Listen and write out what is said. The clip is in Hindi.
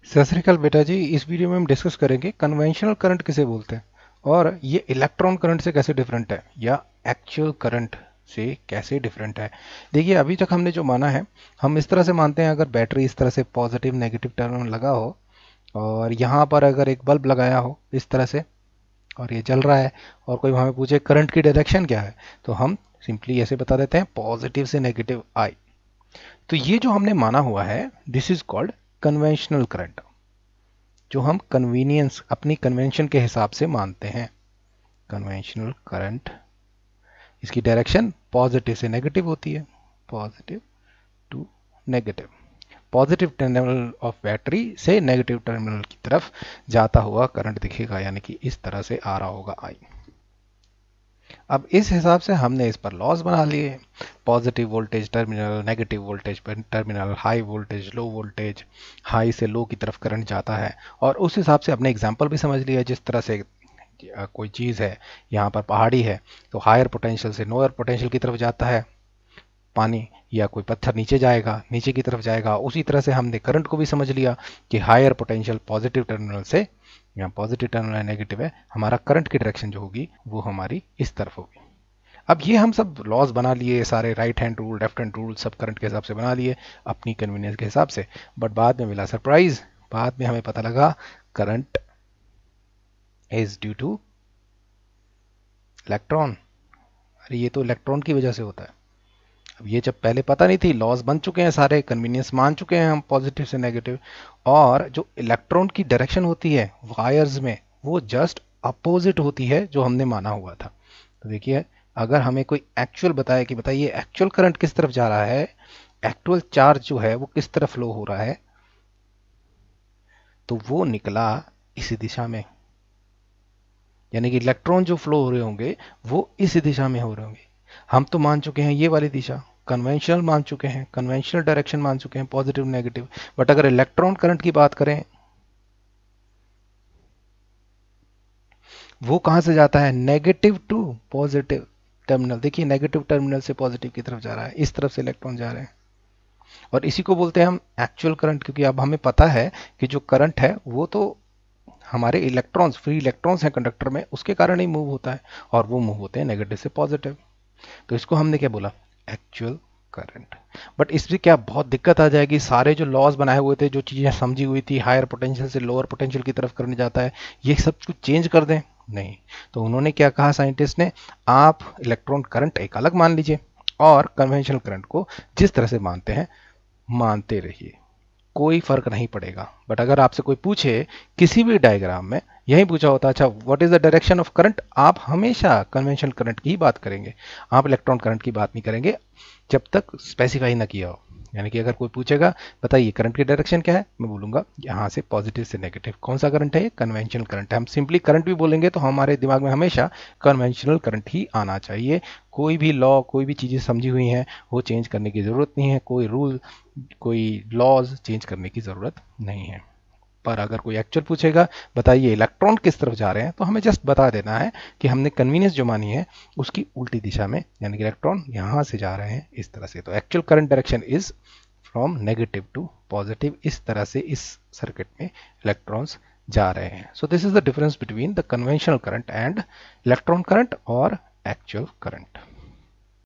सत श्री अकाल बेटा जी। इस वीडियो में हम डिस्कस करेंगे कन्वेंशनल करंट किसे बोलते हैं और ये इलेक्ट्रॉन करंट से कैसे डिफरेंट है या एक्चुअल करंट से कैसे डिफरेंट है। देखिए, अभी तक हमने जो माना है हम इस तरह से मानते हैं, अगर बैटरी इस तरह से पॉजिटिव नेगेटिव टर्मिनल लगा हो और यहाँ पर अगर एक बल्ब लगाया हो इस तरह से और ये जल रहा है और कोई हमें पूछे करंट की डायरेक्शन क्या है, तो हम सिंपली ऐसे बता देते हैं पॉजिटिव से नेगेटिव आई। तो ये जो हमने माना हुआ है this is called conventional current, जो हम कन्वीनियंस अपनी कन्वेंशन के हिसाब से मानते हैं। कन्वेंशनल करंट, इसकी डायरेक्शन पॉजिटिव से नेगेटिव होती है, positive to negative. Positive terminal of battery से नेगेटिव टर्मिनल की तरफ जाता हुआ करंट दिखेगा, यानी कि इस तरह से आ रहा होगा आई। अब इस हिसाब से हमने इस पर लॉस बना लिए, positive voltage terminal, negative voltage terminal, high voltage low voltage, high से लो की तरफ करंट जाता है। और उस हिसाब से अपने एग्जांपल भी समझ लिया, जिस तरह से कोई चीज़ है, यहाँ पर पहाड़ी है तो हायर पोटेंशियल से लोअर पोटेंशियल की तरफ जाता है पानी, या कोई पत्थर नीचे जाएगा नीचे की तरफ जाएगा। उसी तरह से हमने करंट को भी समझ लिया कि हायर पोटेंशियल पॉजिटिव टर्मिनल से, यहाँ पॉजिटिव टर्मिनल है नेगेटिव है, हमारा करंट की डायरेक्शन जो होगी वो हमारी इस तरफ होगी। अब ये हम सब लॉज बना लिए सारे, right hand rule left hand rule सब करंट के हिसाब से बना लिए अपनी कन्वीनियंस के हिसाब से। बट बाद में मिला सरप्राइज, बाद में हमें पता लगा current is due two electron. अरे ये तो इलेक्ट्रॉन की वजह से होता है। अब ये जब पहले पता नहीं थी, लॉज बन चुके हैं सारे, कन्वीनियंस मान चुके हैं हम पॉजिटिव से नेगेटिव, और जो इलेक्ट्रॉन की डायरेक्शन होती है वायर्स में वो जस्ट अपोजिट होती है जो हमने माना हुआ था। तो देखिए, अगर हमें कोई एक्चुअल बताए कि बताइए एक्चुअल करंट किस तरफ जा रहा है, एक्चुअल चार्ज जो है वो किस तरफ फ्लो हो रहा है, तो वो निकला इसी दिशा में, यानी कि इलेक्ट्रॉन जो फ्लो हो रहे होंगे वो इस दिशा में हो रहे होंगे। हम तो मान चुके हैं ये वाली दिशा, कन्वेंशनल मान चुके हैं, कन्वेंशनल डायरेक्शन मान चुके हैं पॉजिटिव नेगेटिव। बट अगर इलेक्ट्रॉन करंट की बात करें, वो कहां से जाता है, नेगेटिव टू पॉजिटिव टर्मिनल। देखिए, नेगेटिव टर्मिनल से पॉजिटिव की तरफ जा रहा है, इस तरफ से इलेक्ट्रॉन जा रहे हैं, और इसी को बोलते हैं हम एक्चुअल करंट। क्योंकि अब हमें पता है कि जो करंट है वो तो हमारे इलेक्ट्रॉन्स, फ्री इलेक्ट्रॉन्स हैं कंडक्टर में, उसके कारण ही मूव होता है, और वो मूव होते हैं नेगेटिव से पॉजिटिव। तो इसको हमने क्या बोला, एक्चुअल करंट। बट इसमें क्या बहुत दिक्कत आ जाएगी, सारे जो लॉज बनाए हुए थे, जो चीजें समझी हुई थी, हायर पोटेंशियल से लोअर पोटेंशियल की तरफ करने जाता है, ये सब कुछ चेंज कर दें, नहीं। तो उन्होंने क्या कहा साइंटिस्ट ने, आप इलेक्ट्रॉन करंट एक अलग मान लीजिए और कन्वेंशनल करंट को जिस तरह से मानते हैं मानते रहिए, कोई फर्क नहीं पड़ेगा। बट अगर आपसे कोई पूछे किसी भी डायग्राम में, यही पूछा होता अच्छा what is the direction of current, आप हमेशा कन्वेंशनल करंट की ही बात करेंगे, आप इलेक्ट्रॉन करंट की बात नहीं करेंगे जब तक स्पेसिफाई ना किया हो। यानी कि अगर कोई पूछेगा बताइए करंट की डायरेक्शन क्या है, मैं बोलूंगा यहाँ से पॉजिटिव से नेगेटिव। कौन सा करंट है, ये कन्वेंशनल करंट है। हम सिंपली करंट भी बोलेंगे तो हमारे दिमाग में हमेशा कन्वेंशनल करंट ही आना चाहिए। कोई भी लॉ, कोई भी चीज़ें समझी हुई हैं वो चेंज करने की ज़रूरत नहीं है, कोई रूल, कोई लॉज चेंज करने की ज़रूरत नहीं है। पर अगर कोई एक्चुअल पूछेगा बताइए इलेक्ट्रॉन किस तरफ जा रहे हैं, तो हमें जस्ट बता देना है कि हमने कन्वीनियंस जो मानी है उसकी उल्टी दिशा में, यानी कि इलेक्ट्रॉन यहाँ से जा रहे हैं इस तरह से। तो actual current direction is from negative to positive, इस तरह से इस सर्किट में इलेक्ट्रॉन्स जा रहे हैं। So this is the difference between the conventional current and electron current और एक्चुअल करंट।